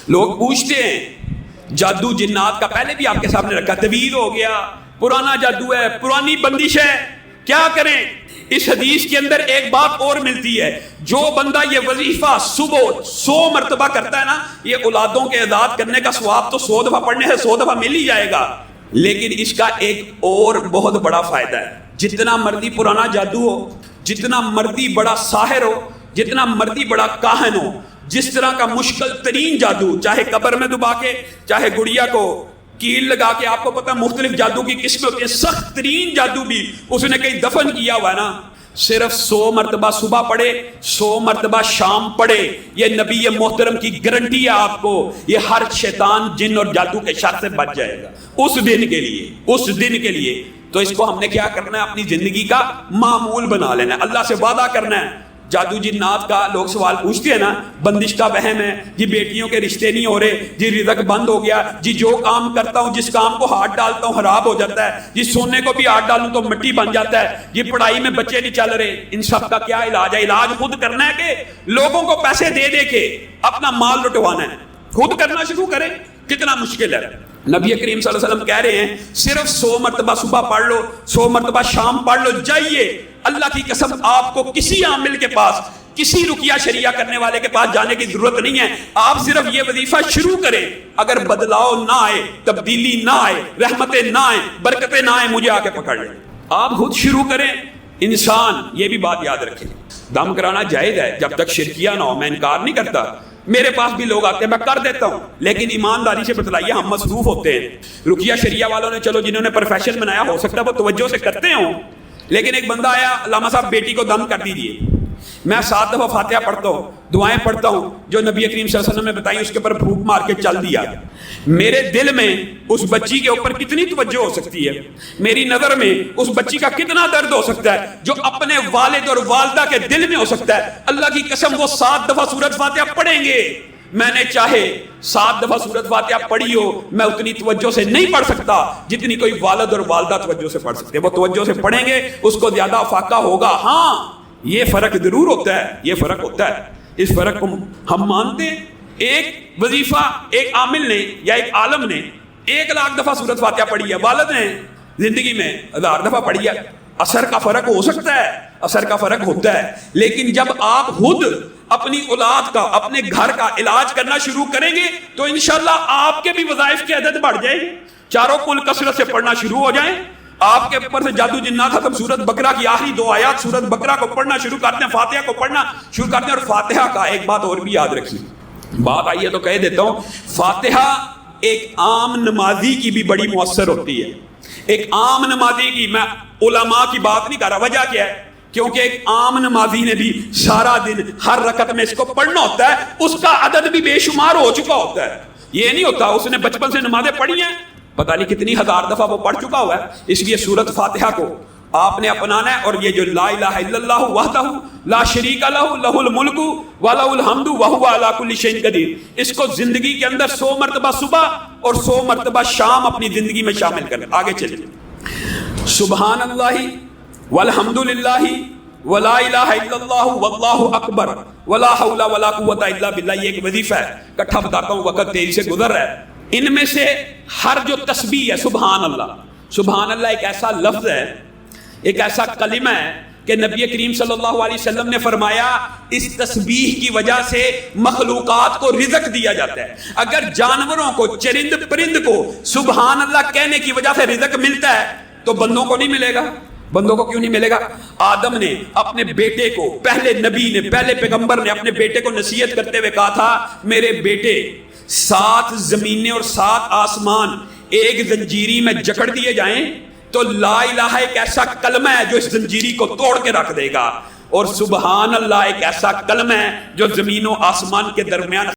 لوگ پوچھتے ہیں جادو جنات کا پہلے بھی آپ کے سامنے رکھا، طویل ہو گیا، پرانا جادو ہے، پرانی بندش ہے، کیا کریں؟ اس حدیث کے اندر ایک بات اور ملتی ہے، جو بندہ یہ وظیفہ صبح 100 مرتبہ کرتا ہے نا، یہ اولادوں کے اعداد کرنے کا ثواب تو 100 دفعہ پڑھنے سے 100 دفعہ مل ہی جائے گا، لیکن اس کا ایک اور بہت بڑا فائدہ ہے۔ جتنا مرضی پرانا جادو ہو، جتنا مرضی بڑا ساحر ہو، جتنا مرضی بڑا کاہن ہو، جس طرح کا مشکل ترین جادو، چاہے قبر میں دبا کے، چاہے گڑیا کو کیل لگا کے، آپ کو پتہ مختلف جادو کی قسمیں ہوتی ہیں، سخت ترین جادو بھی اس نے کہیں دفن کیا ہوا ہے نا، صرف 100 مرتبہ صبح پڑھے، 100 مرتبہ شام پڑھے، یہ نبی محترم کی گارنٹی ہے آپ کو، یہ ہر شیطان جن اور جادو کے شر سے بچ جائے گا اس دن کے لیے، اس دن کے لیے۔ تو اس کو ہم نے کیا کرنا ہے؟ اپنی زندگی کا معمول بنا لینا ہے، اللہ سے وعدہ کرنا ہے۔ جادو جنات کا لوگ سوال پوچھتے ہیں نا، بندش کا وہم ہے جی، بیٹیوں کے رشتے نہیں ہو رہے جی، رزق بند ہو گیا جی، جو کام کرتا ہوں، جس کام کو ہاتھ ڈالتا ہوں خراب ہو جاتا ہے جی، سونے کو بھی ہاتھ ڈالوں تو مٹی بن جاتا ہے جی، پڑھائی میں بچے نہیں چل رہے۔ ان سب کا کیا علاج ہے؟ علاج خود کرنا ہے کہ لوگوں کو پیسے دے دے کے اپنا مال لٹوانا ہے؟ خود کرنا شروع کریں، کتنا مشکل ہے۔ نبی کریم صلی اللہ علیہ وسلم کہہ رہے ہیں صرف 100 مرتبہ صبح پڑھ لو، 100 مرتبہ شام پڑھ لو، جائیے اللہ کی قسم آپ کو کسی عامل کے پاس، کسی رقیہ شریعہ کرنے والے کے پاس جانے کی ضرورت نہیں ہے، آپ صرف یہ وظیفہ شروع کریں، اگر بدلاؤ نہ آئے، تبدیلی نہ آئے، رحمتیں نہ آئیں، برکتیں نہ آئیں، مجھے آ کے پکڑ لیں، آپ خود شروع کریں۔ انسان یہ بھی بات یاد رکھیں، دم کرانا جائز ہے جب تک شرکیہ نہ ہو، میں انکار نہیں کرتا، میرے پاس بھی لوگ آتے ہیں میں کر دیتا ہوں، لیکن ایمانداری سے بتلائیے ہم مصروف ہوتے ہیں۔ رقیہ شریعہ والوں نے چلو جنہوں نے پروفیشن بنایا، ہو سکتا ہے وہ توجہ سے کرتے ہوں، لیکن ایک بندہ آیا، علامہ صاحب بیٹی کو دم کر دیجیے، میں 7 دفعہ فاتحہ پڑھتا ہوں، دعائیں پڑھتا ہوں جو نبی کریم صلی اللہ علیہ وسلم نے بتائی، اس کے اوپر پھونک مار کے چل دیا، میرے دل میں اس بچی کے اوپر کتنی توجہ ہو سکتی ہے، میری نظر میں اس بچی کا کتنا درد ہو سکتا ہے جو اپنے والد اور والدہ کے دل میں ہو سکتا ہے۔ اللہ کی قسم وہ 7 دفعہ سورۃ فاتحہ پڑھیں گے، میں نے چاہے 7 دفعہ سورۃ فاتحہ پڑھی ہو، میں اتنی توجہ سے نہیں پڑھ سکتا جتنی کوئی والد اور والدہ توجہ سے پڑھ سکتے، وہ توجہ سے پڑھیں گے، اس کو زیادہ افاقہ ہوگا۔ ہاں یہ فرق ضرور ہوتا ہے، یہ فرق ہوتا ہے، اس فرق کو ہم مانتے ہیں۔ ایک وظیفہ ایک عامل نے یا ایک عالم نے 1,00,000 دفعہ سورۃ فاتحہ پڑھی ہے، والد نے زندگی میں 1000 دفعہ پڑھی ہے، اثر کا فرق ہو سکتا ہے، اثر کا فرق ہوتا ہے، لیکن جب آپ خود اپنی اولاد کا، اپنے گھر کا علاج کرنا شروع کریں گے تو انشاءاللہ آپ کے بھی وظائف کی عدد بڑھ جائے گی، چاروں کل کثرت سے پڑھنا شروع ہو جائیں، آپ کے اوپر سے جادو جنات ختم، سورۃ بقرہ کی آخری 2 آیات سورۃ بقرہ کو پڑھنا شروع کرتے ہیں، فاتحہ کو پڑھنا شروع کرتے ہیں۔ اور فاتحہ کا ایک بات اور بھی یاد رکھیے، بات آئیے تو کہہ دیتا ہوں، فاتحہ ایک عام نمازی کی بھی بڑی مؤثر ہوتی ہے، ایک عام نمازی کی، میں علماء کی بات نہیں کر رہا، وجہ کیا ہے؟ کیونکہ ایک عام نمازی نے بھی سارا دن ہر رکعت میں اس کو پڑھنا ہوتا ہے، اس کا عدد بھی بے شمار ہو چکا ہوتا ہے، یہ نہیں ہوتا اس نے بچپن سے نمازیں پڑھی ہیں، پتہ نہیں کتنی 1000 دفعہ وہ پڑھ چکا ہوا ہے، اس لیے سورۃ فاتحہ کو آپ نے اپنانا ہے، اور یہ جو لا الہ الا اللہ وحدہ لا شریک لہ لہ الملک ولہ الحمد وہو علی کل شیء قدیر، اس کو زندگی کے اندر 100 مرتبہ صبح اور 100 مرتبہ شام اپنی زندگی میں شامل کریں۔ آگے چلیں، سبحان اللہ والحمد للہ ولا الہ الا اللہ واللہ اکبر ولا حول ولا قوۃ الا باللہ، یہ ایک وظیفہ ہے، اکٹھا بتاتا ہوں وقت تیزی سے گزر رہا ہے۔ ان میں سے ہر جو تسبیح ہے، سبحان اللہ ایک ایسا لفظ ہے، ایک ایسا کلمہ ہے کہ نبی کریم صلی اللہ علیہ وسلم نے فرمایا اس تسبیح کی وجہ سے مخلوقات کو رزق دیا جاتا ہے۔ اگر جانوروں کو، چرند پرند کو سبحان اللہ کہنے کی وجہ سے رزق ملتا ہے تو بندوں کو نہیں ملے گا؟ بندوں کو کیوں نہیں ملے گا؟ آدم نے اپنے بیٹے کو، پہلے نبی نے، پہلے پیغمبر نے اپنے بیٹے کو نصیحت کرتے ہوئے کہا تھا، میرے بیٹے 7 زمینیں اور 7 آسمان ایک زنجیری میں جکڑ دیے جائیں تو لا الہ ایک ایسا کلمہ ہے جو اس زنجیری کو توڑ کے رکھ دے گا، اور سبحان اللہ ایک ایسا کلمہ ہے جو زمین و آسمان کے درمیان